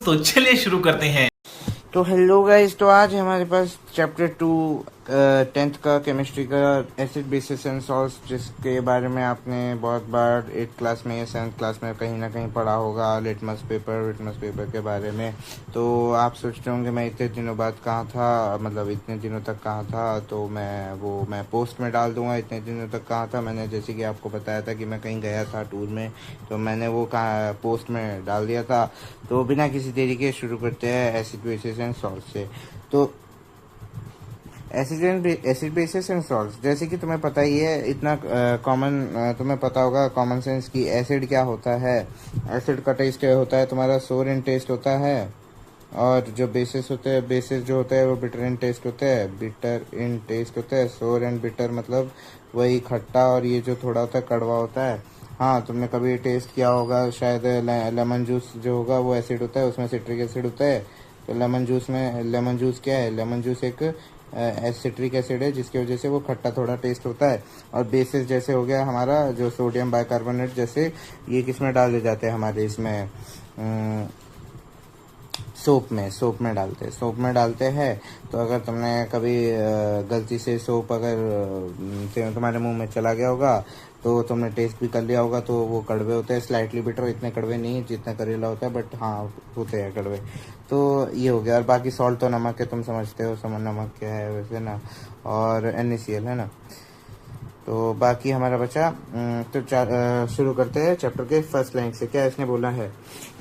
तो चलिए शुरू करते हैं। तो हेलो गाइस, तो आज हमारे पास चैप्टर 2 10th का केमिस्ट्री का एसिड बेसिस एंड सॉल्ट्स, जिसके बारे में आपने बहुत बार 8th क्लास में या 7th क्लास में कहीं ना कहीं पढ़ा होगा, लिटमस पेपर के बारे में। तो आप सोचते होंगे मैं इतने दिनों बाद कहाँ था, मतलब इतने दिनों तक कहाँ था। तो मैं पोस्ट में डाल दूंगा इतने दिनों तक कहाँ था। मैंने जैसे कि आपको बताया था कि मैं कहीं गया था टूर में, तो मैंने वो कहाँ पोस्ट में डाल दिया था। तो बिना किसी देरी के शुरू करते हैं एसिड बेसिस एंड सॉल्ट से। तो एसिड बेसिस एंड सॉल्ट्स, जैसे कि तुम्हें पता ही है, इतना कॉमन तुम्हें पता होगा कॉमन सेंस की एसिड क्या होता है। एसिड का टेस्ट होता है तुम्हारा सोर इन टेस्ट होता है, और जो बेसिस होते हैं, बेसिस जो होते हैं वो बिटर इन टेस्ट होते हैं। बिटर इन टेस्ट होते हैं, सोर एंड बिटर मतलब वही खट्टा, और ये जो थोड़ा होता है कड़वा होता है। हाँ, तुमने कभी टेस्ट किया होगा शायद, लेमन जूस जो होगा वो एसिड होता है, उसमें सिट्रिक एसिड होता है। तो लेमन जूस क्या है? लेमन जूस एक सिट्रिक एसिड है, जिसकी वजह से वो खट्टा थोड़ा टेस्ट होता है। और बेसिस जैसे हो गया हमारा जो सोडियम बाइकार्बोनेट, जैसे ये किस में डाले जाते हैं हमारे इसमें सोप में डालते हैं। तो अगर तुमने कभी गलती से सोप अगर तुम्हारे मुंह में चला गया होगा, तो तुमने टेस्ट भी कर लिया होगा, तो वो कड़वे होते हैं, स्लाइटली बिटर, इतने कड़वे नहीं जितना करेला होता है, बट हाँ होते हैं कड़वे। तो ये हो गया। और बाकी सॉल्ट तो नमक है, तुम समझते हो नमक क्या है वैसे ना, और NaCl है ना। तो बाकी हमारा बचा, तो शुरू करते हैं चैप्टर के फर्स्ट लाइन से। क्या इसने बोला है?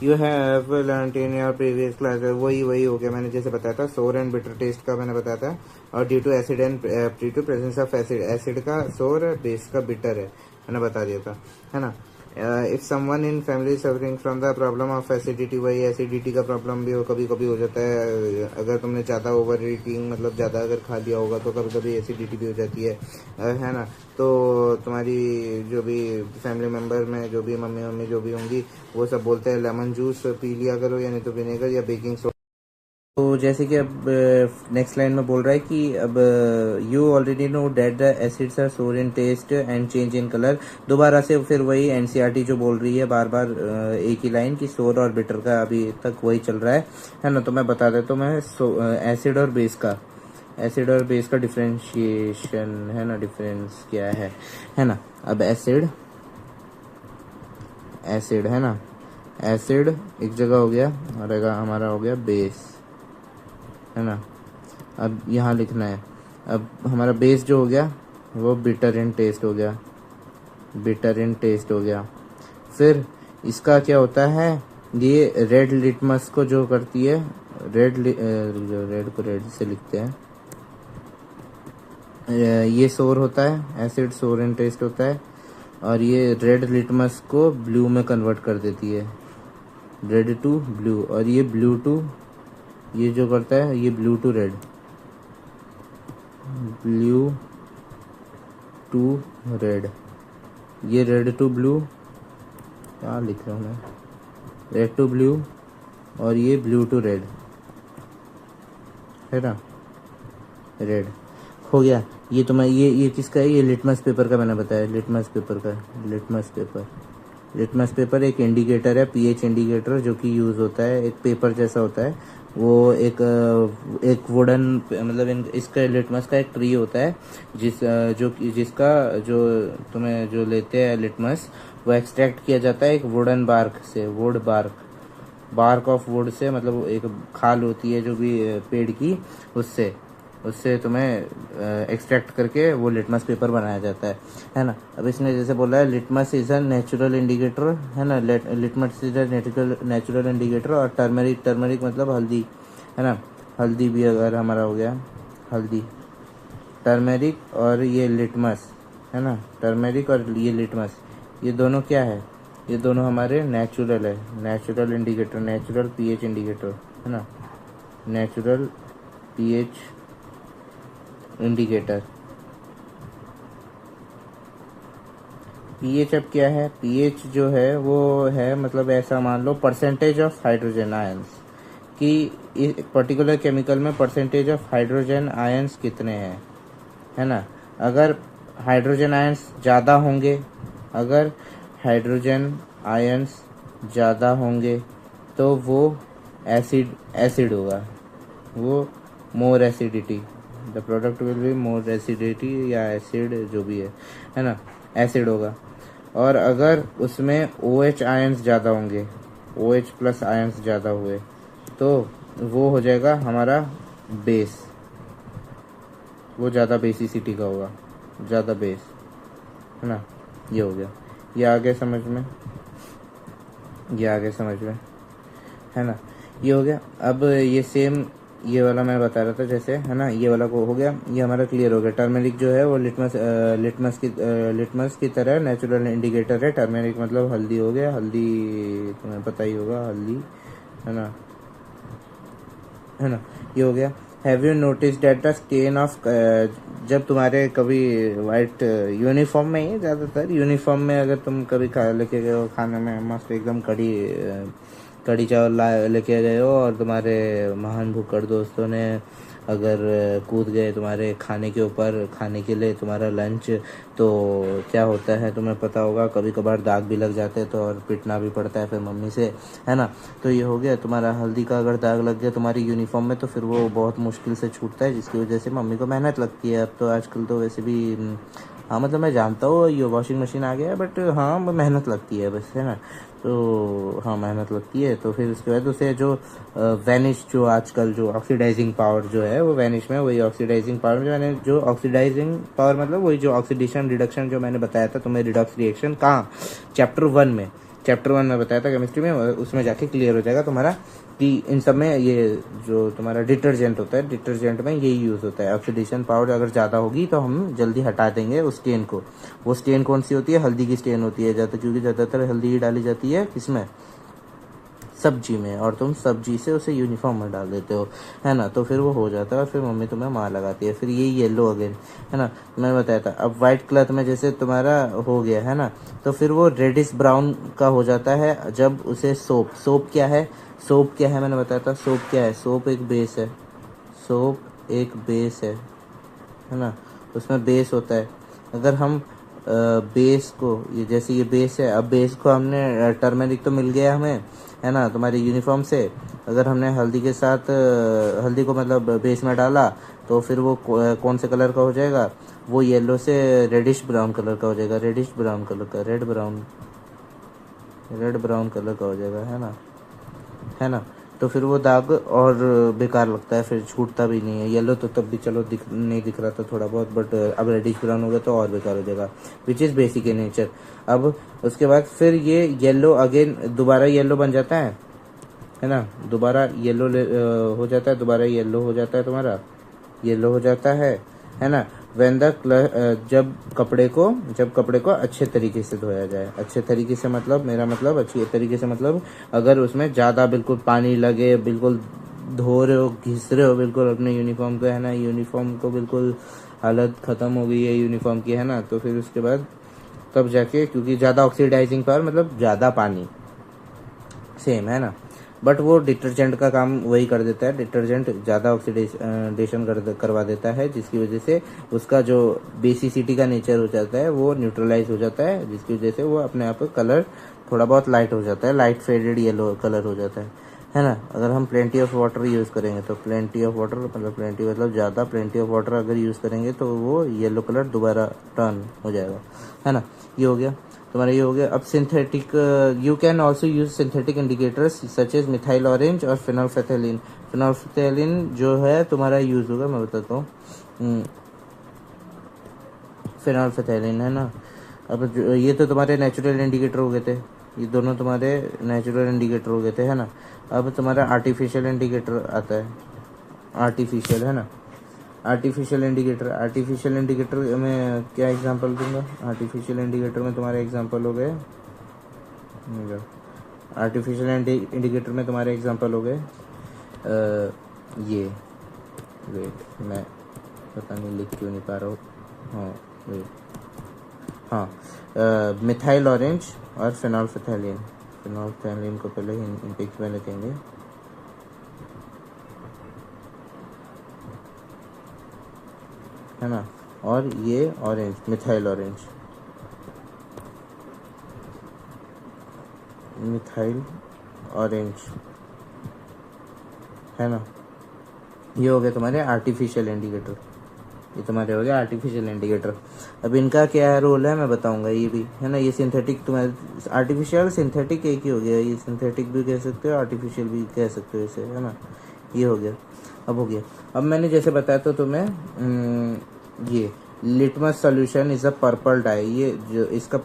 You have learn in your previous class. वही हो गया, मैंने जैसे बताया था सोर एंड बिटर टेस्ट का मैंने बताया था। और due to acid and due to presence of acid का सोर, बेस का बिटर है, मैंने बता दिया था, है ना। If someone in family suffering from the problem of acidity, वही एसिडिटी का प्रॉब्लम भी कभी कभी हो जाता है। अगर तुमने ज़्यादा ओवर ईटिंग, मतलब ज़्यादा अगर खा लिया होगा, तो कभी कभी एसिडिटी भी हो जाती है ना। तो तुम्हारी जो भी फैमिली मेम्बर में जो भी मम्मी जो भी होंगी, वो सब बोलते हैं लेमन जूस पी लिया करो, या नहीं तो विनेगर या बेकिंग सोडा। तो जैसे कि अब नेक्स्ट लाइन में बोल रहा है कि अब you already know that the acids are sour in taste and change in colour. दोबारा से फिर वही NCERT जो बोल रही है बार बार एक ही लाइन की सोर और बिटर का अभी तक वही चल रहा है ना। तो मैं बता देता हूँ मैं एसिड और बेस का डिफरेंशिएशन है ना, डिफरेंस क्या है ना। अब एसिड है ना, एसिड एक जगह हो गया और हमारा हो गया बेस, है ना। अब यहाँ लिखना है, अब हमारा बेस जो हो गया वो बिटर इन टेस्ट हो गया। फिर इसका क्या होता है, ये रेड लिटमस को जो करती है, रेड को रेड से लिखते हैं, ये सोर होता है, एसिड सोर इन टेस्ट होता है, और ये रेड लिटमस को ब्लू में कन्वर्ट कर देती है, रेड टू ब्लू, और ये ब्लू टू, ये जो करता है ये ब्लू टू रेड ये रेड टू ब्लू, क्या लिख रहा हूँ मैं, रेड टू ब्लू, और ये ब्लू टू रेड, है ना, रेड हो गया। ये तो मैं ये किसका है? ये लिटमस पेपर का मैंने बताया, लिटमस पेपर एक इंडिकेटर है, पीएच इंडिकेटर, जो कि यूज़ होता है, एक पेपर जैसा होता है वो, एक वुडन, मतलब इसका लिटमस का एक ट्री होता है, जिसका जो तुम्हें जो लेते हैं लिटमस, वो एक्सट्रैक्ट किया जाता है एक वुडन बार्क से, बार्क ऑफ वुड से, मतलब एक खाल होती है जो भी पेड़ की, उससे तुम्हें एक्सट्रैक्ट करके वो लिटमस पेपर बनाया जाता है ना। अब इसने जैसे बोला है litmus is a natural indicator, है ना, litmus is a natural indicator. और टर्मरिक मतलब हल्दी, है ना, हल्दी भी अगर हमारा हो गया, हल्दी, टर्मरिक और ये लिटमस, है ना, टर्मरिक और ये लिटमस, ये दोनों क्या है? ये दोनों हमारे natural indicator, natural pH indicator, है ना, नेचुरल पीएच इंडिकेटर। पीएच अब क्या है? पीएच जो है वो है, मतलब ऐसा मान लो परसेंटेज ऑफ हाइड्रोजन आयंस, कि इस पर्टिकुलर केमिकल में परसेंटेज ऑफ हाइड्रोजन आयंस कितने हैं, है ना। अगर हाइड्रोजन आयंस ज़्यादा होंगे, तो वो एसिड होगा, वो more acidity, the product will be more acidity या एसिड जो भी है ना, एसिड होगा। और अगर उसमें OH आयंस ज़्यादा होंगे, OH प्लस आयंस ज़्यादा हुए तो वो हो जाएगा हमारा बेस, वो ज़्यादा बेसिसिटी का होगा, ज़्यादा बेस, है ना। ये हो गया, ये आगे समझ में, ये आगे समझ में, है ना। ये हो गया। अब ये सेम ये वाला मैं बता रहा था जैसे, है ना, ये वाला को हो गया, ये हमारा क्लियर हो गया। टर्मेरिक जो है वो लिटमस की तरह नेचुरल इंडिकेटर है। टर्मेरिक मतलब हल्दी हो गया, हल्दी तुम्हें पता ही होगा, हल्दी, है ना, है ना। ये हो गया। Have you notice that the stain of, जब तुम्हारे कभी वाइट यूनिफॉर्म में ही, ज़्यादातर यूनिफॉर्म में अगर तुम कभी खा लेके गए हो खाने में मस्त एकदम कड़ी चावल लेके गए हो और तुम्हारे महान भुक्कड़ दोस्तों ने अगर कूद गए तुम्हारे खाने के ऊपर खाने के लिए तुम्हारा लंच, तो क्या होता है तुम्हें पता होगा, कभी कभार दाग भी लग जाते हैं तो और पिटना भी पड़ता है फिर मम्मी से, है ना। तो ये हो गया तुम्हारा हल्दी का, अगर दाग लग गया तुम्हारी यूनिफॉर्म में तो फिर वो बहुत मुश्किल से छूटता है, जिसकी वजह से मम्मी को मेहनत लगती है। अब तो आजकल तो वैसे भी हाँ मतलब मैं जानता हूँ ये वॉशिंग मशीन आ गया है, बट हाँ मेहनत लगती है बस, है ना। तो हाँ मेहनत लगती है। तो फिर उसके बाद उसे जो वैनिश, जो आजकल जो ऑक्सीडाइजिंग पावर जो है वो वैनिश में, वही ऑक्सीडाइजिंग पावर जो मैंने, जो ऑक्सीडाइजिंग पावर मतलब वही जो ऑक्सीडेशन रिडक्शन जो मैंने बताया था तुम्हें, रिडॉक्स रिएक्शन कहाँ, चैप्टर 1 में बताया था केमिस्ट्री में, उसमें जाके क्लियर हो जाएगा तुम्हारा कि इन सब में ये जो तुम्हारा डिटर्जेंट होता है, डिटर्जेंट में यही यूज़ होता है। ऑक्सीडेशन पावर अगर ज़्यादा होगी तो हम जल्दी हटा देंगे उस स्टेन को। वो स्टेन कौन सी होती है, हल्दी की स्टेन होती है ज़्यादा, क्योंकि ज़्यादातर हल्दी ही डाली जाती है किसमें, सब्जी में, और तुम सब्जी से उसे यूनिफॉर्म में डाल देते हो, है ना। तो फिर वो हो जाता है और फिर मम्मी तुम्हें मार लगाती है। फिर ये येलो अगेन, है ना, मैंने बताया था। अब वाइट क्लॉथ में जैसे तुम्हारा हो गया, है ना, तो फिर वो रेडिश ब्राउन का हो जाता है जब उसे सोप क्या है, सोप क्या है मैंने बताया था, सोप क्या है, सोप एक बेस है, सोप एक बेस है ना, उसमें बेस होता है। अगर हम बेस को, ये जैसे ये बेस है, अब बेस को हमने टर्मेरिक तो मिल गया हमें, है ना, तुम्हारी यूनिफॉर्म से। अगर हमने हल्दी के साथ हल्दी को मतलब बेस में डाला तो फिर वो कौन से कलर का हो जाएगा, वो येलो से रेडिश ब्राउन कलर का हो जाएगा, रेडिश ब्राउन कलर का, रेड ब्राउन कलर का हो जाएगा, है ना। तो फिर वो दाग और बेकार लगता है, फिर छूटता भी नहीं है। येलो तो तब भी चलो नहीं दिख रहा था थोड़ा बहुत, बट अब रेडिश ब्राउन हो गया तो और बेकार हो जाएगा, which is basic in nature. अब उसके बाद फिर ये येलो अगेन दोबारा येलो बन जाता है ना, दोबारा येलो हो जाता है, दोबारा येलो हो जाता है, तुम्हारा येलो हो जाता है ना। वेन द जब कपड़े को अच्छे तरीके से धोया जाए, अच्छे तरीके से मतलब मेरा मतलब अच्छी तरीके से मतलब अगर उसमें ज़्यादा बिल्कुल पानी लगे, बिल्कुल धो रहे हो, घिस रहे हो बिल्कुल अपने यूनिफॉर्म को, है ना, यूनिफॉर्म को बिल्कुल हालत ख़त्म हो गई है यूनिफॉर्म की, है ना, तो फिर उसके बाद तब जाके, क्योंकि ज़्यादा ऑक्सीडाइजिंग पावर मतलब ज़्यादा पानी, सेम है ना, बट वो डिटर्जेंट का काम वही कर देता है, डिटर्जेंट ज़्यादा ऑक्सीडेशन करवा देता है, जिसकी वजह से उसका जो बेसिसिटी का नेचर हो जाता है वो न्यूट्रलाइज हो जाता है, जिसकी वजह से वो अपने आप कलर थोड़ा बहुत लाइट हो जाता है, लाइट फेडेड येलो कलर हो जाता है ना। अगर हम प्लेंटी ऑफ वाटर यूज़ करेंगे तो प्लेंटी ऑफ वाटर मतलब प्लेंटी मतलब ज़्यादा, प्लेंटी ऑफ वाटर अगर यूज़ करेंगे तो वो येलो कलर दोबारा टर्न हो जाएगा, है ना। ये हो गया तुम्हारा, ये हो गया। अब synthetic, you can also use synthetic indicators such as methyl orange और फिनोल्फेथेलिन। फिनोल्फेथेलिन जो है तुम्हारा यूज होगा, मैं बताता हूँ, फिनोल्फेथेलिन, है ना। अब ये तो तुम्हारे नेचुरल इंडिकेटर हो गए थे, ये दोनों तुम्हारे नेचुरल इंडिकेटर हो गए थे, है ना। अब तुम्हारा आर्टिफिशियल इंडिकेटर आता है, आर्टिफिशियल, है ना, आर्टिफिशियल इंडिकेटर में क्या एग्जांपल दूंगा, आर्टिफिशियल इंडिकेटर में तुम्हारे एग्जांपल हो गए, आर्टिफिशियल इंडिकेटर में तुम्हारे एग्जांपल हो गए ये, वेट मैं पता नहीं लिख क्यों नहीं पा रहा हूँ, हाँ वेट, हाँ मिथाइल ऑरेंज और फिनोल्फेथेलिन, फिनोल्फेथेलिन को पहले इन पिक्स में लिखेंगे, है ना, और ये orange, methyl orange, methyl orange, है ना। ये हो गया तुम्हारे आर्टिफिशियल इंडिकेटर, ये तुम्हारे हो गया आर्टिफिशियल इंडिकेटर। अब इनका क्या रोल है मैं बताऊंगा, ये भी है ना। ये सिंथेटिक तुम्हारे आर्टिफिशियल सिंथेटिक एक ही हो गया, ये सिंथेटिक भी कह सकते हो आर्टिफिशियल भी कह सकते हो इसे, है ना। ये हो गया, अब हो गया। अब मैंने जैसे बताया तो तुम्हें ये litmus solution is a purple dye. ये जो इसका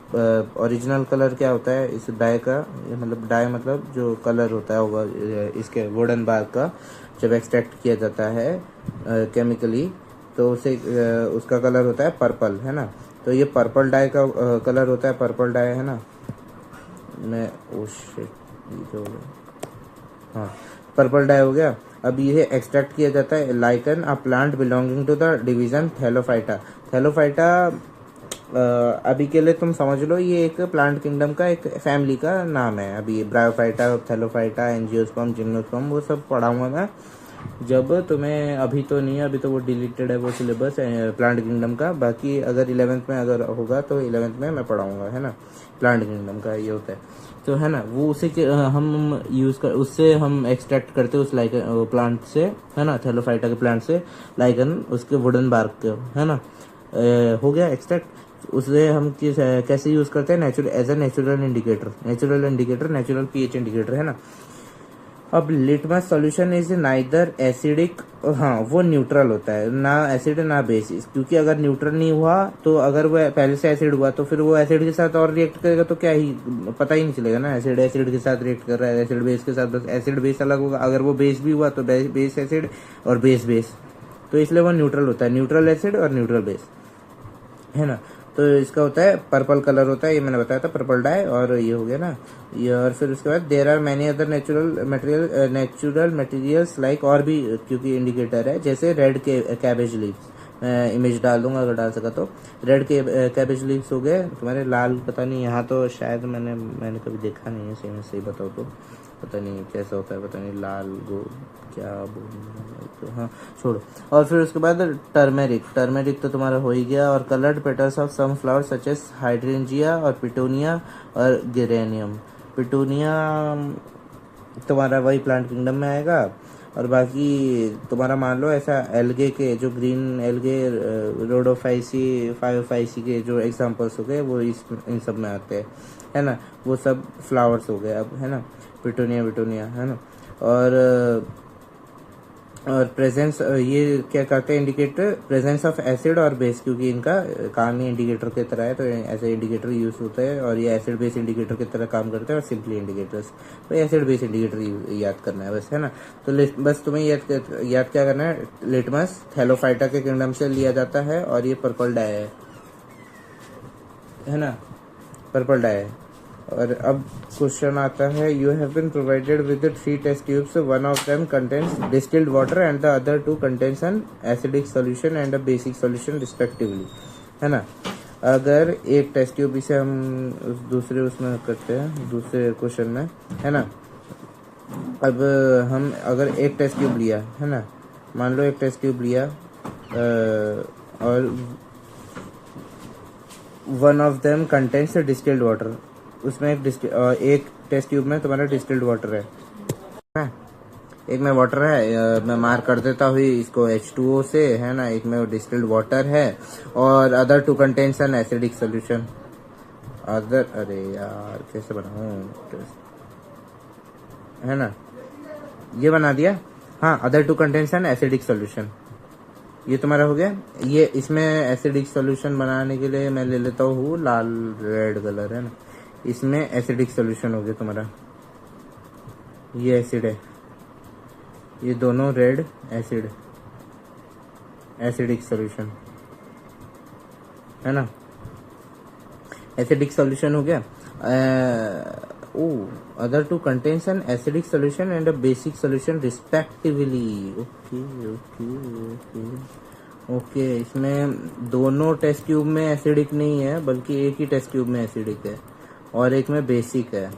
ओरिजिनल कलर क्या होता है इस डाई का, ये मतलब डाई मतलब जो कलर होता है होगा इसके वुडन बार का, जब एक्सट्रैक्ट किया जाता है केमिकली तो उसे उसका कलर होता है पर्पल, है ना। तो ये पर्पल डाई का कलर होता है, पर्पल डाई, है ना। मैं ओ शिट, ये क्या हो गया, हाँ पर्पल डाई हो गया। अब ये एक्सट्रैक्ट किया जाता है lichen a plant belonging to the division thallophyta. Thallophyta अभी के लिए तुम समझ लो ये एक प्लांट किंगडम का एक फैमिली का नाम है। अभी ब्रायोफाइटा, थैलोफाइटा, एंजियोस्पर्म, जिम्नोस्पर्म वो सब पढ़ाऊंगा मैं जब तुम्हें, अभी तो नहीं है, अभी तो वो डिलीटेड है वो सिलेबस प्लांट किंगडम का। बाकी अगर 11th में अगर होगा तो 11th में मैं पढ़ाऊंगा, है ना। प्लांट किंगडम का ये होता है तो, है ना। वो उसे हम यूज कर, उससे हम एक्सट्रैक्ट करते हैं उस लाइकन प्लांट से, है ना, थैलोफाइटा के प्लांट से लाइकन उसके वुडन बार्क के, है ना। हो गया एक्सट्रैक्ट। उसे हम कैसे यूज करते हैं, natural as a natural indicator, natural pH indicator, है ना। अब litmus solution is neither acidic, हाँ वो न्यूट्रल होता है, ना एसिड ना बेसिस, क्योंकि अगर न्यूट्रल नहीं हुआ तो अगर वो पहले से एसिड हुआ तो फिर वो एसिड के साथ और रिएक्ट करेगा तो क्या ही पता ही नहीं चलेगा ना। एसिड के साथ रिएक्ट कर रहा है, एसिड बेस के साथ, बस एसिड बेस अलग होगा। अगर वो बेस भी हुआ तो बेस एसिड और बेस, तो इसलिए वो न्यूट्रल होता है, न्यूट्रल एसिड और न्यूट्रल बेस, है ना। तो इसका होता है पर्पल कलर होता है, ये मैंने बताया था पर्पल डाई। और ये हो गया ना ये। और फिर उसके बाद there are many other natural materials like, और भी क्योंकि इंडिकेटर है, जैसे रेड कैबेज लीव्स, मैं इमेज डाल दूंगा अगर डाल सका तो। रेड कैबेज लीव्स हो गए तुम्हारे, लाल पता नहीं, यहाँ तो शायद मैंने कभी देखा नहीं है, सही बताओ तो पता नहीं कैसा होता है, पता नहीं लाल गो क्या बोलना तो, हाँ छोड़ो। और फिर उसके बाद टर्मेरिक तो तुम्हारा हो ही गया। और coloured petals of some flower such as hydrangea और पिटूनिया और गिरेनियम। पिटूनिया तुम्हारा वही प्लांट किंगडम में आएगा। और बाकी तुम्हारा मान लो ऐसा एल्गे के जो ग्रीन एल्गे रोडोफाइसी फायोफाइसी के जो एग्जांपल्स हो गए वो इन सब में आते हैं, है ना। वो सब फ्लावर्स हो गए अब, है ना। पिटूनिया, है ना। और प्रेजेंस, ये क्या करते हैं इंडिकेटर, प्रेजेंस ऑफ एसिड और बेस, क्योंकि इनका काम ही इंडिकेटर की तरह है तो ऐसे इंडिकेटर यूज होते हैं। और ये एसिड बेस इंडिकेटर की तरह काम करते हैं। और सिंपली इंडिकेटर्स तो एसिड बेस इंडिकेटर याद करना है बस, है ना। तो बस तुम्हें याद क्या करना है, लिटमस थैलोफाइटा के किंगडम से लिया जाता है और ये पर्पल डाई है ना, पर्पल डाई है। और अब क्वेश्चन आता है, you have been provided with 3 test tubes, one of them contains distilled water and the other 2 contains an acidic solution and a basic solution respectively, है ना। अगर एक टेस्ट ट्यूब, इसे हम दूसरे उसमें करते हैं, दूसरे क्वेश्चन में, है ना। अब हम अगर एक टेस्ट ट्यूब लिया, है ना, मान लो एक टेस्ट ट्यूब लिया और one of them contains distilled water, उसमें एक टेस्ट ट्यूब में तुम्हारा डिस्टिल्ड वाटर है, एक में वाटर है, मैं मार्क कर देता हूँ इसको H2O से, है ना। एक में डिस्टिल्ड वाटर है और other 2 contains an acidic solution. अरे यार कैसे बनाऊं, है ना, ये बना दिया, हाँ। Other 2 contains an acidic solution, ये तुम्हारा हो गया। ये इसमें एसिडिक सोल्यूशन बनाने के लिए मैं ले लेता हूँ लाल रेड कलर, है ना। इसमें एसिडिक सोल्यूशन हो गया तुम्हारा, ये एसिड है, ये दोनों रेड एसिडिक सोल्यूशन, है ना। एसिडिक सोल्यूशन हो गया। Other 2 contains an acidic solution and a basic solution respectively. Okay इसमें दोनों टेस्ट ट्यूब में एसिडिक नहीं है, बल्कि एक ही टेस्ट ट्यूब में एसिडिक है और एक में बेसिक है।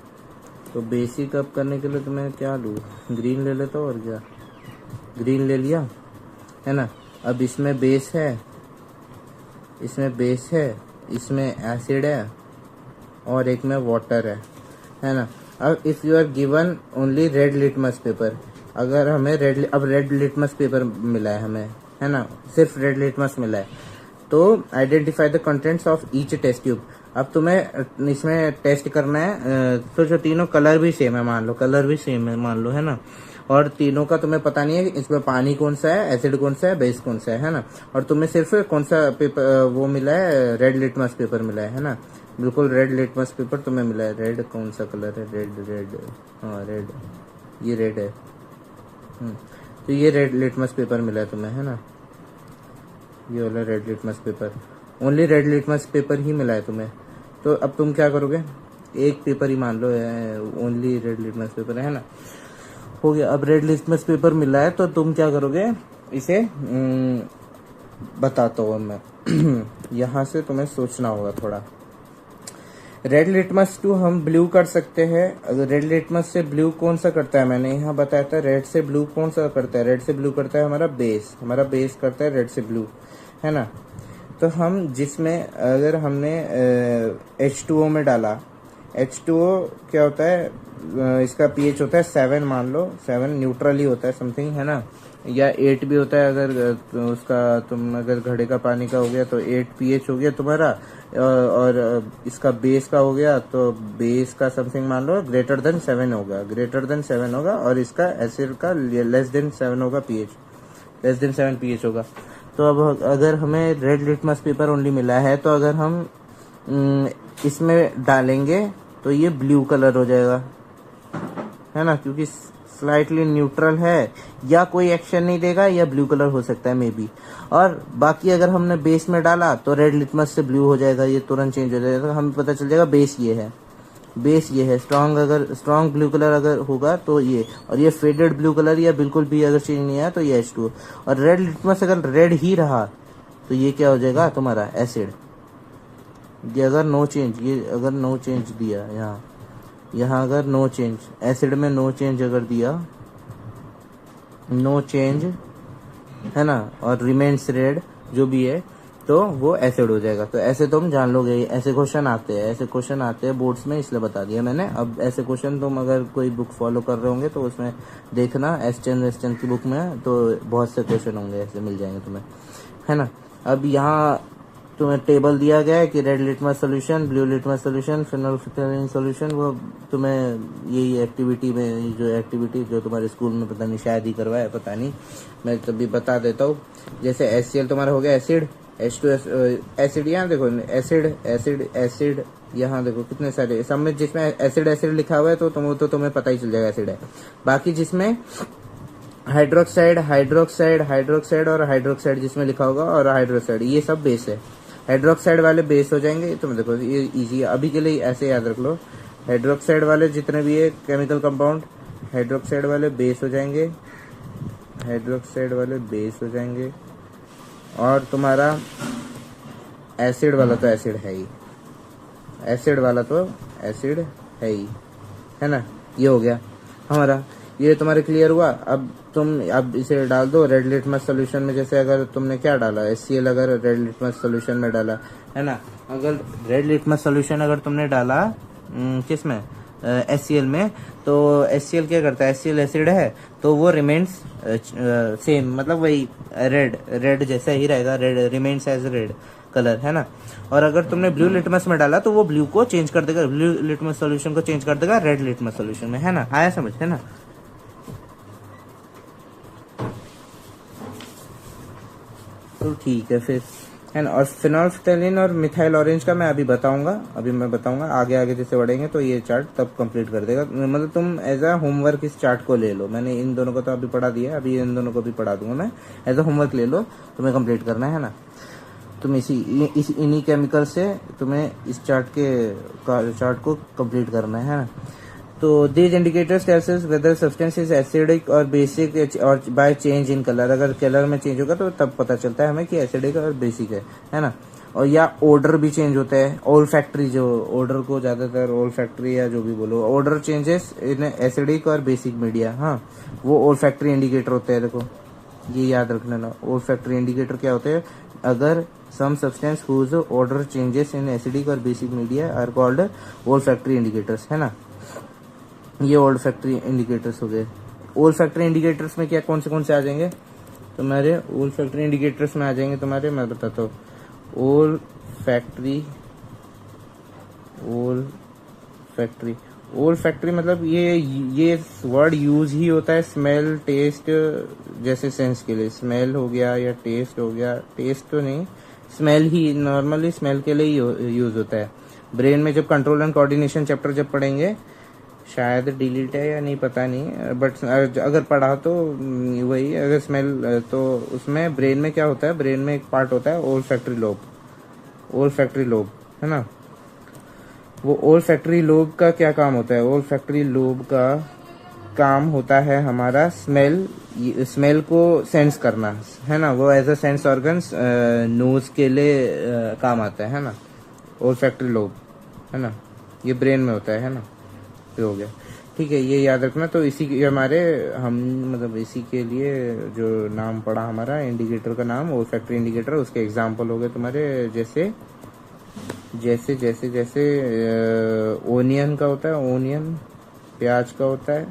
तो बेसिक अप करने के लिए तो मैं क्या लूँ, ग्रीन ले लेता हूँ, और क्या, ग्रीन ले लिया, है ना। अब इसमें बेस है, इसमें एसिड है और एक में वाटर है ना। अब if you are given only red litmus paper, अगर हमें अब रेड लिटमस पेपर मिला है हमें, है ना, सिर्फ रेड लिटमस मिला है, तो identify the contents of each test tube. अब तुम्हें इसमें टेस्ट करना है, तो जो तीनों कलर भी सेम है मान लो, कलर भी सेम है मान लो, है ना, और तीनों का तुम्हें पता नहीं है कि इसमें पानी कौन सा है, एसिड कौन सा है, बेस कौन सा है ना, और तुम्हें सिर्फ कौन सा पेपर वो मिला है, रेड लिटमस पेपर मिला है ना, बिल्कुल रेड लिटमस पेपर तुम्हें मिला है। रेड कौन सा कलर है, रेड रेड, हाँ रेड, ये रेड है। तो ये रेड लिटमस पेपर मिला है तुम्हें, है ना, ये वाला red litmus paper, only red litmus paper ही मिला है तुम्हें। तो अब तुम क्या करोगे, एक पेपर ही मान लो ओनली रेड लिटमस पेपर है ना, हो गया। अब रेड लिटमस पेपर मिला है तो तुम क्या करोगे, इसे बताता हूँ मैं यहाँ से तुम्हें सोचना होगा थोड़ा। रेड लिटमस टू हम ब्लू कर सकते हैं। अगर रेड लिटमस से ब्लू कौन सा करता है, मैंने यहाँ बताया था, रेड से ब्लू कौन सा करता है, रेड से ब्लू करता है हमारा बेस करता है रेड से ब्लू, है ना। तो हम जिसमें अगर हमने H2O में डाला, H2O क्या होता है, इसका pH होता है 7 मान लो, 7 न्यूट्रल ही होता है समथिंग, है ना, या 8 भी होता है। अगर उसका तुम अगर घड़े का पानी का हो गया तो 8 pH हो गया तुम्हारा, और इसका बेस का हो गया तो बेस का समथिंग मान लो ग्रेटर देन 7 होगा, और इसका एसिड का लेस देन 7 होगा pH, लेस देन 7 pH होगा। तो अब अगर हमें रेड लिटमस पेपर ओनली मिला है, तो अगर हम इसमें डालेंगे तो ये ब्लू कलर हो जाएगा, है ना, क्योंकि स्लाइटली न्यूट्रल है, या कोई एक्शन नहीं देगा, या ब्लू कलर हो सकता है मे बी। और बाकी अगर हमने बेस में डाला तो रेड लिटमस से ब्लू हो जाएगा, ये तुरंत चेंज हो जाएगा, हमें पता चल जाएगा बेस ये है। स्ट्रॉन्ग ब्लू कलर अगर होगा तो ये, और ये फेडेड ब्लू कलर या बिल्कुल भी अगर चेंज नहीं आया तो ये H2O। और रेड लिटमस अगर रेड ही रहा तो ये क्या हो जाएगा तुम्हारा एसिड। ये अगर नो चेंज दिया यहाँ अगर नो चेंज, एसिड में नो चेंज अगर दिया, नो चेंज, है ना, और रिमेन्स रेड जो भी है, तो वो एसिड हो जाएगा। तो ऐसे तुम जान लोगे, ऐसे क्वेश्चन आते हैं बोर्ड्स में, इसलिए बता दिया मैंने। अब ऐसे क्वेश्चन तुम अगर कोई बुक फॉलो कर रहे होंगे तो उसमें देखना, एस्टन की बुक में तो बहुत से क्वेश्चन होंगे ऐसे मिल जाएंगे तुम्हें, है ना। अब यहाँ तुम्हें टेबल दिया गया है कि red litmus solution, blue litmus solution, phenolphthalein solution, वो तुम्हें यही एक्टिविटी में जो तुम्हारे स्कूल में पता नहीं शायद ही करवाया, पता नहीं, मैं तभी बता देता हूँ। जैसे HCl तुम्हारा हो गया एसिड, H2S एसिड, यहाँ देखो एसिड, यहाँ देखो कितने सारे, सब में जिसमें एसिड लिखा हुआ है तो तुम्हें पता ही चल जाएगा एसिड है। बाकी जिसमें हाइड्रोक्साइड और हाइड्रोक्साइड जिसमें लिखा होगा, और हाइड्रोक्साइड, ये सब बेस है। हाइड्रोक्साइड वाले बेस हो जाएंगे, तुम देखो ये इजी है, अभी के लिए ऐसे याद रख लो। हाइड्रोक्साइड वाले जितने भी है केमिकल कंपाउंड, हाइड्रोक्साइड वाले बेस हो जाएंगे, और तुम्हारा एसिड वाला तो एसिड है ही, है ना। ये हो गया हमारा, ये तुम्हारे क्लियर हुआ। अब इसे डाल दो रेड लिटमस सोल्यूशन में। जैसे अगर तुमने क्या डाला, HCl अगर रेड लिटमस सोल्यूशन में डाला, है ना, अगर रेड लिटमस सोल्यूशन अगर तुमने डाला किसमें, HCl में, तो HCl क्या करता है, HCl एसिड है तो वो रिमेन्स सेम, मतलब वही रेड जैसा ही रहेगा, red remains as red colour, है ना। और अगर तुमने ब्लू लिटमस में डाला तो वो ब्लू को चेंज कर देगा, ब्लू लिटमस सोल्यूशन को चेंज कर देगा रेड लिटमस सोल्यूशन में, है ना। आया समझ, है ना। तो ठीक है फिर, है ना। और फिनोल्फथालीन और मिथाइल ऑरेंज का मैं अभी बताऊंगा आगे जैसे बढ़ेंगे तो ये चार्ट तब कंप्लीट कर देगा। मतलब तुम एज अ होमवर्क इस चार्ट को ले लो, मैंने इन दोनों को तो अभी पढ़ा दिया है, अभी इन दोनों को भी पढ़ा दूंगा मैं, एज अ होमवर्क ले लो, तुम्हें कंप्लीट करना है ना। तुम इन्हीं केमिकल से तुम्हें इस चार्ट को कंप्लीट करना है ना। तो these indicators tells us whether substance is acidic और बेसिक और बाय चेंज इन कलर, अगर कलर में चेंज होगा तो तब पता चलता है हमें कि एसिडिक और बेसिक है ना। और या ऑर्डर भी चेंज होता है, ओल फैक्ट्री, जो ऑर्डर को ज्यादातर ओल फैक्ट्री या जो भी बोलो, ऑर्डर चेंजेस इन एसिडिक और बेसिक मीडिया, हाँ, वो ओल फैक्ट्री इंडिकेटर होते हैं। देखो ये याद रखना ना, ओल फैक्ट्री इंडिकेटर क्या होते हैं, अगर some substance whose order changes in acidic or basic media are called olfactory indicators, है ना। ये olfactory indicators हो गए। ओल फैक्ट्री इंडिकेटर्स में क्या कौन से आ जाएंगे तुम्हारे? ओल फैक्ट्री इंडिकेटर्स में आ जाएंगे तुम्हारे, मैं बताता हूँ। ओल फैक्ट्री, ओल फैक्ट्री, ओल फैक्ट्री मतलब ये वर्ड यूज ही होता है स्मेल टेस्ट जैसे सेंस के लिए। स्मेल हो गया या टेस्ट हो गया, टेस्ट तो नहीं, स्मेल ही, नॉर्मली स्मेल के लिए ही यूज होता है। ब्रेन में जब कंट्रोल एंड कोऑर्डिनेशन चैप्टर जब पढ़ेंगे, शायद डिलीट है या नहीं पता नहीं, बट अगर पढ़ा तो वही, अगर स्मेल तो उसमें ब्रेन में क्या होता है, ब्रेन में एक पार्ट होता है ओल फैक्ट्री लोब, ओल फैक्ट्री लोब है ना। वो ओल फैक्ट्री लोब का क्या काम होता है? ओल फैक्ट्री लोब का काम होता है हमारा स्मेल को सेंस करना है ना। वो as a sense organ nose के लिए काम आता है ना, ओल फैक्ट्री लोब है ना। ये ब्रेन में होता है ना। ये हो गया, ठीक है, ये याद रखना। तो इसी के हमारे हम मतलब इसी के लिए जो नाम पड़ा हमारा इंडिकेटर का नाम ओल फैक्ट्री इंडिकेटर, उसके एग्जाम्पल हो गए तुम्हारे जैसे जैसे जैसे जैसे ओनियन का होता है, ओनियन प्याज का होता है,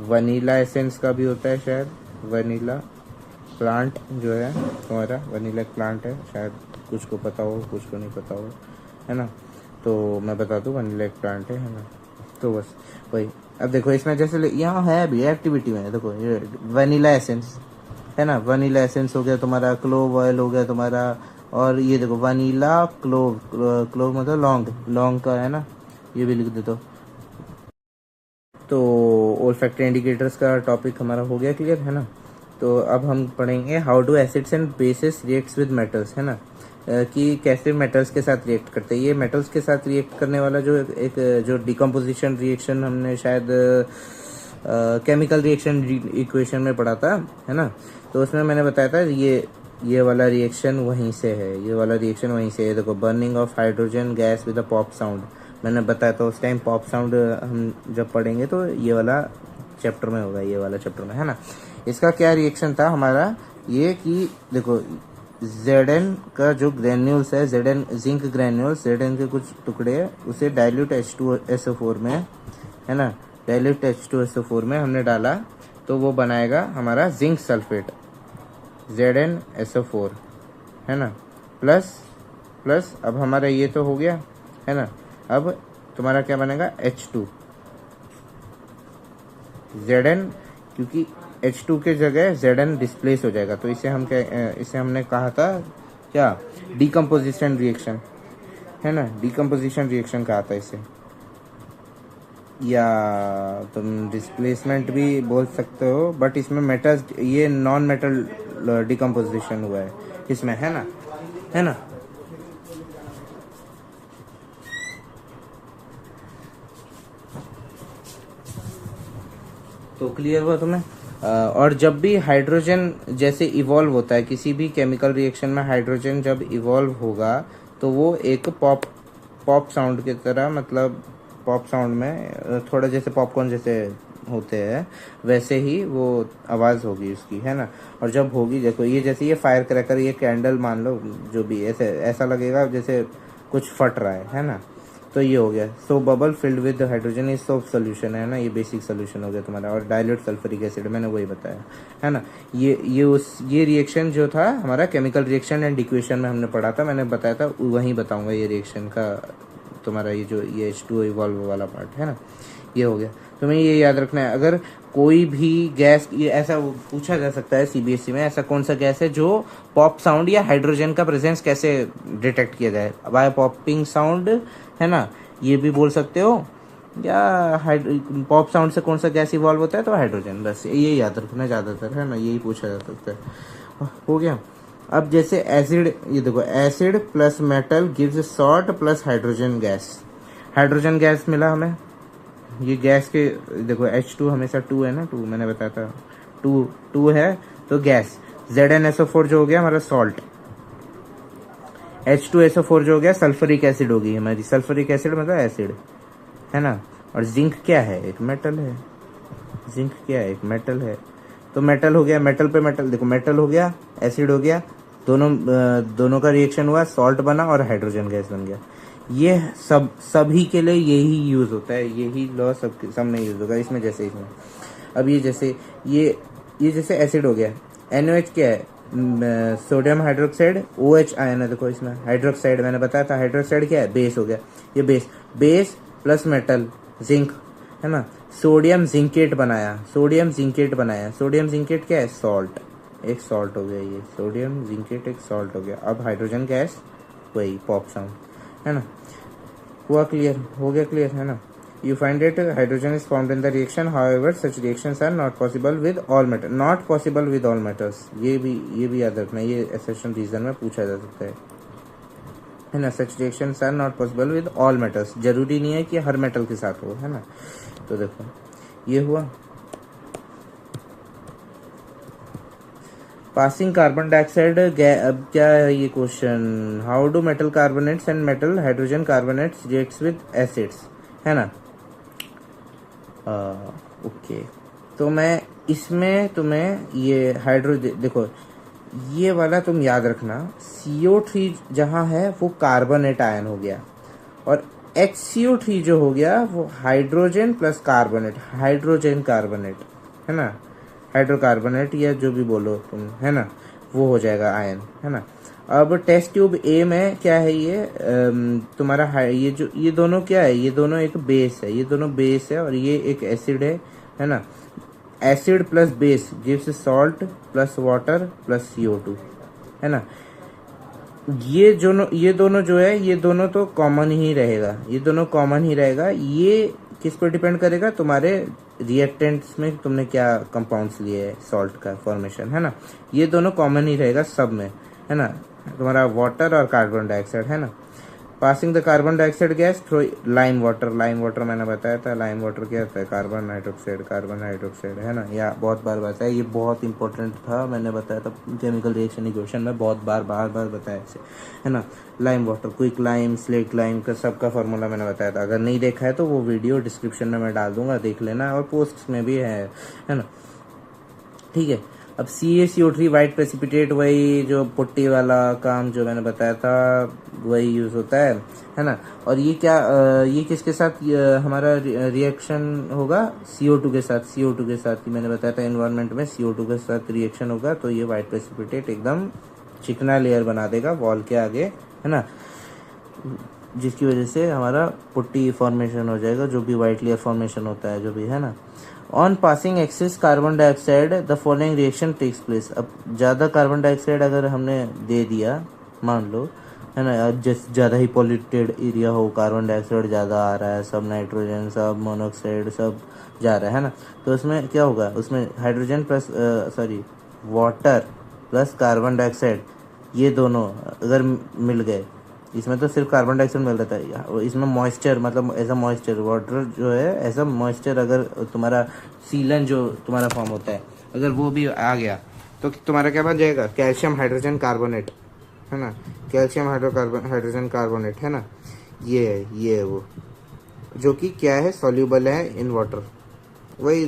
वनीला एसेंस का भी होता है शायद, वनीला प्लांट जो है तुम्हारा, वनीला प्लांट है शायद, कुछ को पता हो कुछ को नहीं पता हो है ना। तो मैं बता दूं वनीला एक प्लांट है ना। तो बस वही। अब देखो इसमें जैसे यहाँ है अभी एक्टिविटी में, देखो ये वनीला एसेंस है ना, वनीला एसेंस हो गया तुम्हारा, क्लोव ऑयल हो गया तुम्हारा, और ये देखो वनीला क्लोव, क्लोव मतलब लौंग, लौंग का है ना, ये भी लिख देते हो। तो ओल फैक्ट्री इंडिकेटर्स का टॉपिक हमारा हो गया क्लियर है ना। तो अब हम पढ़ेंगे how do acids and bases reacts with metals है ना, कि कैसे मेटल्स के साथ रिएक्ट करते हैं। ये मेटल्स के साथ रिएक्ट करने वाला जो एक जो डिकम्पोजिशन रिएक्शन हमने शायद केमिकल रिएक्शन इक्वेशन में पढ़ा था है ना। तो उसमें मैंने बताया था ये वाला रिएक्शन वहीं से है, ये वाला रिएक्शन वहीं से है। देखो burning of hydrogen gas with a pop sound, मैंने बताया था उस टाइम पॉप साउंड हम जब पढ़ेंगे तो ये वाला चैप्टर में होगा, ये वाला चैप्टर में है ना। इसका क्या रिएक्शन था हमारा, ये कि देखो Zn का जो ग्रेन्यूल्स है, Zn जिंक ग्रेन्यूल्स, Zn के कुछ टुकड़े उसे डाइल्यूट H2SO4 में है ना, डाइल्यूट H2SO4 में हमने डाला तो वो बनाएगा हमारा जिंक सल्फेट ZnSO4 है ना, प्लस अब हमारा ये तो हो गया है ना। अब तुम्हारा क्या बनेगा H2 Zn, क्योंकि H2 के जगह Zn डिस्प्लेस हो जाएगा, तो इसे हम क्या, इसे हमने कहा था क्या, डिकम्पोजिशन रिएक्शन है ना, डिकम्पोजिशन रिएक्शन कहा था इसे, या तुम डिस्प्लेसमेंट भी बोल सकते हो, बट इसमें मेटल्स, ये नॉन मेटल डिकम्पोजिशन हुआ है इसमें है ना। तो क्लियर हुआ तुम्हें। और जब भी हाइड्रोजन जैसे इवॉल्व होता है किसी भी केमिकल रिएक्शन में, हाइड्रोजन जब इवॉल्व होगा तो वो एक पॉप साउंड की तरह, मतलब पॉप साउंड में थोड़ा जैसे पॉपकॉर्न जैसे होते हैं वैसे ही वो आवाज़ होगी उसकी है ना। और जब होगी, देखो ये जैसे ये फायर क्रैकर, ये कैंडल मान लो, जो भी ऐसा लगेगा जैसे कुछ फट रहा है ना। तो ये हो गया। So bubble filled with hydrogen is soap solution है ना, ये बेसिक सोल्यूशन हो गया तुम्हारा। और डाइल्यूट सल्फ्यूरिक एसिड, मैंने वही बताया है ना। ये रिएक्शन जो था हमारा केमिकल रिएक्शन एंड इक्वेशन में हमने पढ़ा था, मैंने बताया था, वहीं बताऊंगा ये रिएक्शन का तुम्हारा, ये H2O इवॉल्व वाला पार्ट है ना। ये हो गया, तुम्हें ये याद रखना है। अगर कोई भी गैस, ये ऐसा पूछा जा सकता है CBSE में, ऐसा कौन सा गैस है जो पॉप साउंड या हाइड्रोजन का प्रेजेंस कैसे डिटेक्ट किया जाए, बाय पॉपिंग साउंड है ना, ये भी बोल सकते हो, या पॉप साउंड से कौन सा गैस इवॉल्व होता है, तो हाइड्रोजन। बस ये याद रखना ज़्यादातर है ना, यही पूछा जा सकता है। हो गया। अब जैसे एसिड, ये देखो acid plus metal gives salt plus hydrogen gas, hydrogen gas मिला हमें। ये गैस के देखो H2 हमेशा 2 है ना, 2 मैंने बताया था, 2 है तो गैस। ZnSO4 जो हो गया हमारा सॉल्ट, H2SO4 जो हो गया सल्फ्यूरिक एसिड होगी हमारी, सल्फ्यूरिक एसिड मतलब एसिड है ना। और जिंक क्या है, एक मेटल है, जिंक क्या है, एक मेटल है। तो मेटल हो गया, मेटल पे मेटल, देखो मेटल हो गया, एसिड हो गया, दोनों का रिएक्शन हुआ, सॉल्ट बना और हाइड्रोजन गैस बन गया। ये सभी के लिए यही यूज होता है, यही लॉ सब में यूज होगा इसमें, जैसे इसमें। अब ये जैसे ये जैसे एसिड हो गया, NOH क्या है, सोडियम हाइड्रोक्साइड, OH आयन है, देखो इसमें हाइड्रोक्साइड मैंने बताया था, हाइड्रोक्साइड क्या है, बेस हो गया, ये बेस प्लस मेटल जिंक, है ना, सोडियम जिंकेट बनाया, सोडियम जिंकेट क्या है, सॉल्ट, एक सॉल्ट हो गया, ये सोडियम जिंकेट एक सॉल्ट हो गया। अब हाइड्रोजन गैस, वही पॉप साउंड, है ना, हुआ क्लियर, हो गया क्लियर, है ना। You find it hydrogen is formed in the reaction, however such reactions are not possible with all metals, not possible with all metals, ये भी याद रखना, ये assertion reason में पूछा जा सकता है ना। such reactions are not possible with all metals, जरूरी नहीं है कि हर मेटल के साथ हो, है ना। तो देखो ये हुआ। पासिंग कार्बन डाइऑक्साइड, अब क्या है ये question, how do metal carbonates and metal hydrogen carbonates reacts with acids, है ना। ओके, तो मैं इसमें तुम्हें ये देखो ये वाला तुम याद रखना, CO3 जहाँ है वो कार्बोनेट आयन हो गया, और HCO3 जो हो गया वो hydrogen plus carbonate, hydrogen carbonate, है ना, हाइड्रोकार्बोनेट या जो भी बोलो तुम, है ना, वो हो जाएगा आयन, है ना। अब टेस्ट ट्यूब A में क्या है, ये तुम्हारा ये दोनों क्या है, ये दोनों एक बेस है, ये दोनों बेस है, और ये एक एसिड है ना। Acid plus base gives salt plus water plus CO2, है ना। ये दोनों जो है, ये दोनों तो कॉमन ही रहेगा, ये दोनों कॉमन ही रहेगा। ये किस पर डिपेंड करेगा, तुम्हारे रिएक्टेंट्स में तुमने क्या कंपाउंड्स लिए है, सॉल्ट का फॉर्मेशन, है ना। ये दोनों कॉमन ही रहेगा सब में, है ना, तुम्हारा वाटर और कार्बन डाइऑक्साइड, है ना। Passing the carbon dioxide gas through lime water मैंने बताया था, लाइम वाटर क्या होता है, कार्बन हाइड्रोक्साइड, है ना, या बहुत बार बताया, ये बहुत इंपॉर्टेंट था, मैंने बताया था केमिकल रिएक्शन इक्वेशन में, बहुत बार बताया इसे, है ना। Lime water, quick lime, slate lime का सबका फॉर्मूला मैंने बताया था, अगर नहीं देखा है तो वो वीडियो डिस्क्रिप्शन में मैं डाल दूंगा, देख लेना, और पोस्ट में भी है ना, ठीक है। अब CaCO3 वाइट प्रेसिपिटेट, वही जो पुट्टी वाला काम जो मैंने बताया था वही यूज होता है ना। और ये क्या ये किसके साथ हमारा रिएक्शन होगा, CO2 के साथ, ही मैंने बताया था, एनवायरनमेंट में CO2 के साथ रिएक्शन होगा तो ये वाइट प्रेसिपिटेट एकदम चिकना लेयर बना देगा वॉल के आगे, है ना, जिसकी वजह से हमारा पुट्टी फॉर्मेशन हो जाएगा, जो भी वाइट लेयर फॉर्मेशन होता है जो भी, है ना। On passing excess carbon dioxide the following reaction takes place, अब ज़्यादा कार्बन डाइऑक्साइड अगर हमने दे दिया, मान लो, है ना, जैसे ज़्यादा ही पॉल्यूटेड एरिया हो, कार्बन डाइऑक्साइड ज़्यादा आ रहा है, सब नाइट्रोजन, सब मोनोऑक्साइड, सब जा रहा है ना, तो उसमें क्या होगा, उसमें hydrogen plus water plus carbon dioxide, ये दोनों अगर मिल गए, इसमें तो सिर्फ कार्बन डाइऑक्साइड मिल रहा था, इसमें मॉइस्चर, मतलब ऐसा मॉइस्चर, वाटर जो है ऐसा मॉइस्चर, अगर तुम्हारा सीलन जो तुम्हारा फॉर्म होता है अगर वो भी आ गया तो तुम्हारा क्या बन जाएगा, कैल्शियम हाइड्रोजन कार्बोनेट, है ना, कैल्शियम हाइड्रोजन कार्बोनेट, है ना। ये है वो जो कि क्या है, सॉल्यूबल है इन वाटर, वही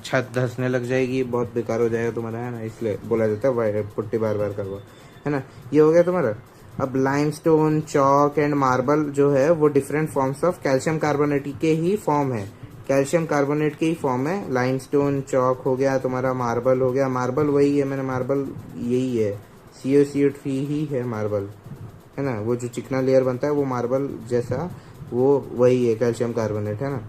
छत धंसने लग जाएगी, बहुत बेकार हो जाएगा तुम्हारा, है ना, इसलिए बोला जाता है पुट्टी बार करवा, है ना। ये हो गया तुम्हारा। अब लाइमस्टोन, चॉक एंड मार्बल जो है वो different forms of calcium carbonate के ही फॉर्म है, कैल्शियम कार्बोनेट के ही फॉर्म है। लाइमस्टोन, चॉक हो गया तुम्हारा, मार्बल हो गया, मार्बल वही है, मैंने मार्बल यही है, CaCO3 ही है मार्बल, है ना, वो जो चिकना लेयर बनता है वो मार्बल जैसा, वो वही है कैल्शियम कार्बोनेट, है ना।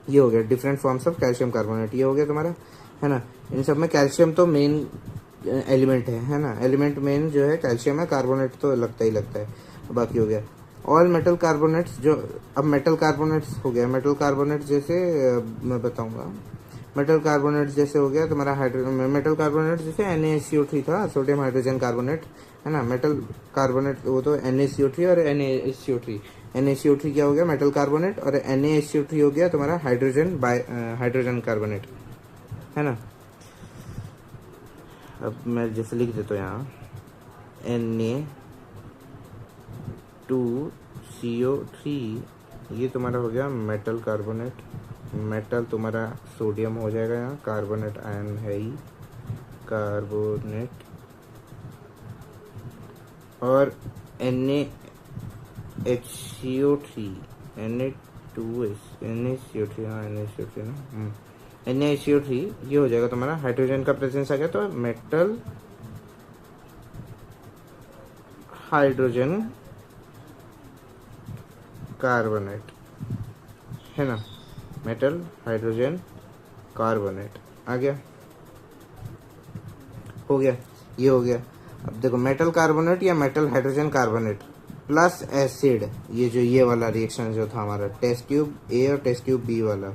ये हो गया different forms of calcium carbonate, ये हो गया तुम्हारा, है ना। इन सब में कैल्शियम तो मेन एलिमेंट है ना, एलिमेंट मेन जो है कैल्शियम है, कार्बोनेट तो लगता ही लगता है, बाकी हो गया ऑल मेटल कार्बोनेट्स। जो अब मेटल कार्बोनेट्स हो गया, मेटल कार्बोनेट जैसे मैं बताऊंगा, मेटल कार्बोनेट जैसे हो गया तुम्हारा मेटल कार्बोनेट जैसे NaCO3 था, सोडियम हाइड्रोजन कार्बोनेट, है ना। मेटल कार्बोनेट वो तो NaCO3 और NaCO3 क्या हो गया, मेटल कार्बोनेट, और NaCO3 हो गया तुम्हारा हाइड्रोजन कार्बोनेट, है ना। अब मैं जैसे लिख देता हूँ यहाँ Na2CO3, ये तुम्हारा हो गया मेटल कार्बोनेट, मेटल तुम्हारा सोडियम हो जाएगा, यहाँ कार्बोनेट आयन है ही कार्बोनेट, और NaHCO3 Na2H NaCO3, हाँ NaCO3 ना, NaCO3 ये हो जाएगा तुम्हारा, हाइड्रोजन का प्रेजेंस आ गया तो मेटल हाइड्रोजन कार्बोनेट, है ना, मेटल हाइड्रोजन कार्बोनेट आ गया, हो गया, ये हो गया। अब देखो मेटल कार्बोनेट या metal hydrogen carbonate plus acid, ये जो ये वाला रिएक्शन जो था हमारा टेस्ट ट्यूब ए और टेस्ट ट्यूब बी वाला,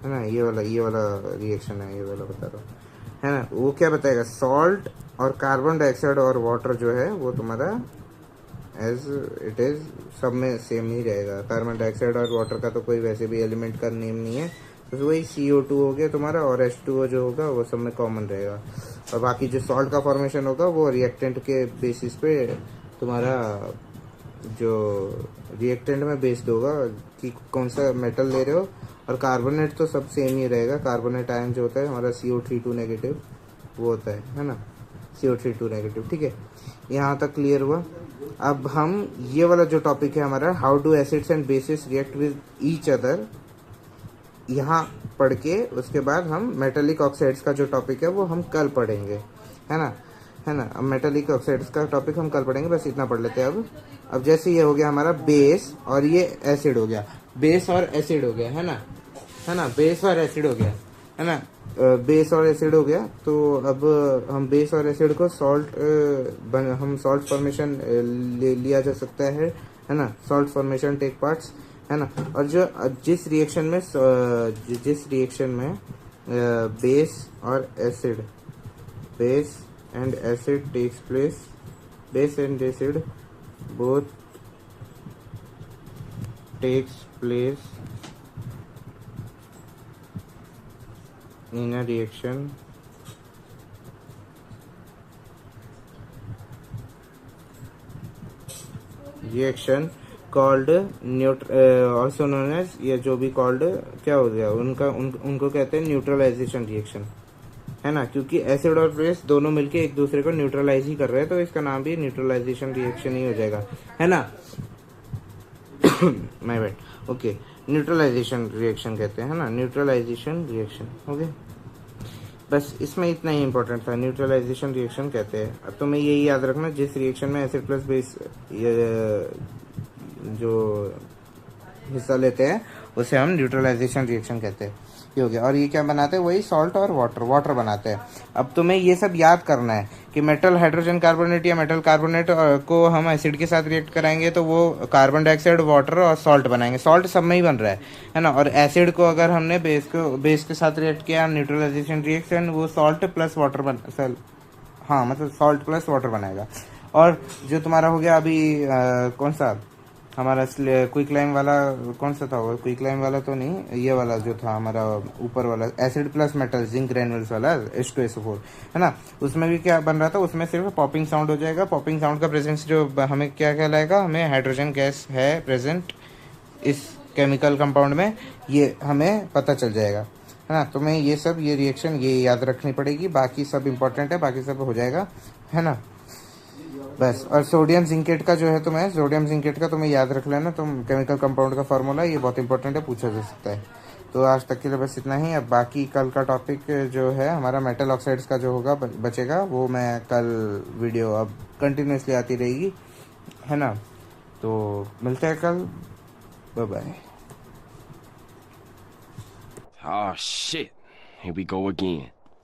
है ना, ये वाला रिएक्शन है, ये वाला बता रहा हूँ, है ना। वो क्या बताएगा, सॉल्ट और कार्बन डाइऑक्साइड और वाटर जो है वो तुम्हारा एज इट इज सब में सेम ही रहेगा। कार्बन डाइऑक्साइड और वाटर का तो कोई वैसे भी एलिमेंट का नेम नहीं है, तो वही CO2 हो गया तुम्हारा, और H2O जो होगा वो सब में कॉमन रहेगा। और बाकी जो सॉल्ट का फॉर्मेशन होगा वो रिएक्टेंट के बेसिस पे तुम्हारा जो रिएक्टेंट में बेस्ड होगा कि कौन सा मेटल ले रहे हो। और कार्बोनेट तो सब सेम ही रहेगा, कार्बोनेट आयन जो होता है हमारा CO32 नेगेटिव वो होता है ना, CO32 नेगेटिव, ठीक है। यहाँ तक क्लियर हुआ। अब हम ये वाला जो टॉपिक है हमारा, how do acids and bases react with each other, यहाँ पढ़ के उसके बाद हम मेटेलिक ऑक्साइड्स का जो टॉपिक है वो हम कल पढ़ेंगे, है ना, है ना। अब मेटेलिक ऑक्साइड्स का टॉपिक हम कल पढ़ेंगे, बस इतना पढ़ लेते हैं अब जैसे ये हो गया हमारा बेस और ये एसिड हो गया, बेस और एसिड हो गया, है ना, बेस और एसिड हो गया, है ना। बेस और एसिड हो गया, तो अब हम बेस और एसिड को हम सॉल्ट फॉर्मेशन लिया जा सकता है ना, सॉल्ट फॉर्मेशन टेक पार्ट्स, है ना। और जो जिस रिएक्शन में बेस और acid, base and acid takes place, base and acid both takes place in a reaction called also known as, ये जो भी called क्या हो गया उनको कहते हैं न्यूट्रलाइजेशन रिएक्शन, है ना, क्योंकि एसिड और बेस दोनों मिलके एक दूसरे को न्यूट्रलाइज ही कर रहे हैं, तो इसका नाम भी न्यूट्रलाइजेशन रिएक्शन ही हो जाएगा, है ना। My bad, okay, neutralization reaction कहते हैं, है ना, न्यूट्रलाइजेशन रिएक्शन हो गया। बस इसमें इतना ही इंपॉर्टेंट था, न्यूट्रलाइजेशन रिएक्शन कहते हैं। अब तुम्हें यही याद रखना, जिस रिएक्शन में एसिड प्लस बेस जो हिस्सा लेते हैं उसे हम न्यूट्रलाइजेशन रिएक्शन कहते हैं, ये हो गया। और ये क्या बनाते हैं, वही सॉल्ट और वाटर बनाते हैं। अब तुम्हें ये सब याद करना है कि मेटल हाइड्रोजन कार्बोनेट या मेटल कार्बोनेट को हम एसिड के साथ रिएक्ट कराएंगे तो वो कार्बन डाइऑक्साइड, वाटर और सॉल्ट बनाएंगे, सॉल्ट सब में ही बन रहा है ना। और एसिड को अगर हमने बेस के साथ रिएक्ट किया न्यूट्रलाइजेशन रिएक्शन, वो सॉल्ट प्लस वाटर हाँ मतलब सॉल्ट प्लस वाटर बनाएगा। और जो तुम्हारा हो गया अभी कौन सा हमारा क्विक लाइम वाला, कौन सा था वो, क्विक लाइम वाला तो नहीं, ये वाला जो था हमारा ऊपर वाला एसिड प्लस मेटल जिंक ग्रैन्युल्स वाला H2SO4, है ना, उसमें भी क्या बन रहा था, उसमें सिर्फ पॉपिंग साउंड हो जाएगा। पॉपिंग साउंड का प्रेजेंस जो हमें क्या कहलाएगा, हमें हाइड्रोजन गैस है प्रेजेंट इस केमिकल कंपाउंड में, ये हमें पता चल जाएगा, है ना। तुम्हें ये सब ये रिएक्शन ये याद रखनी पड़ेगी, बाकी सब इंपॉर्टेंट है, बाकी सब हो जाएगा, है ना, बस। और सोडियम जिंकेट का जो है तुम्हें, सोडियम जिंकेट का तुम्हें याद रख लेना, तुम केमिकल कंपाउंड का फार्मूला, ये बहुत इंपॉर्टेंट है, पूछा जा सकता है। तो आज तक के लिए बस इतना ही। अब बाकी कल का टॉपिक जो है हमारा मेटल ऑक्साइड्स का जो होगा बचेगा, वो मैं कल वीडियो अब कंटिन्यूसली आती रहेगी, है ना। तो मिलते हैं कल, bye bye. Oh shit, here we go again.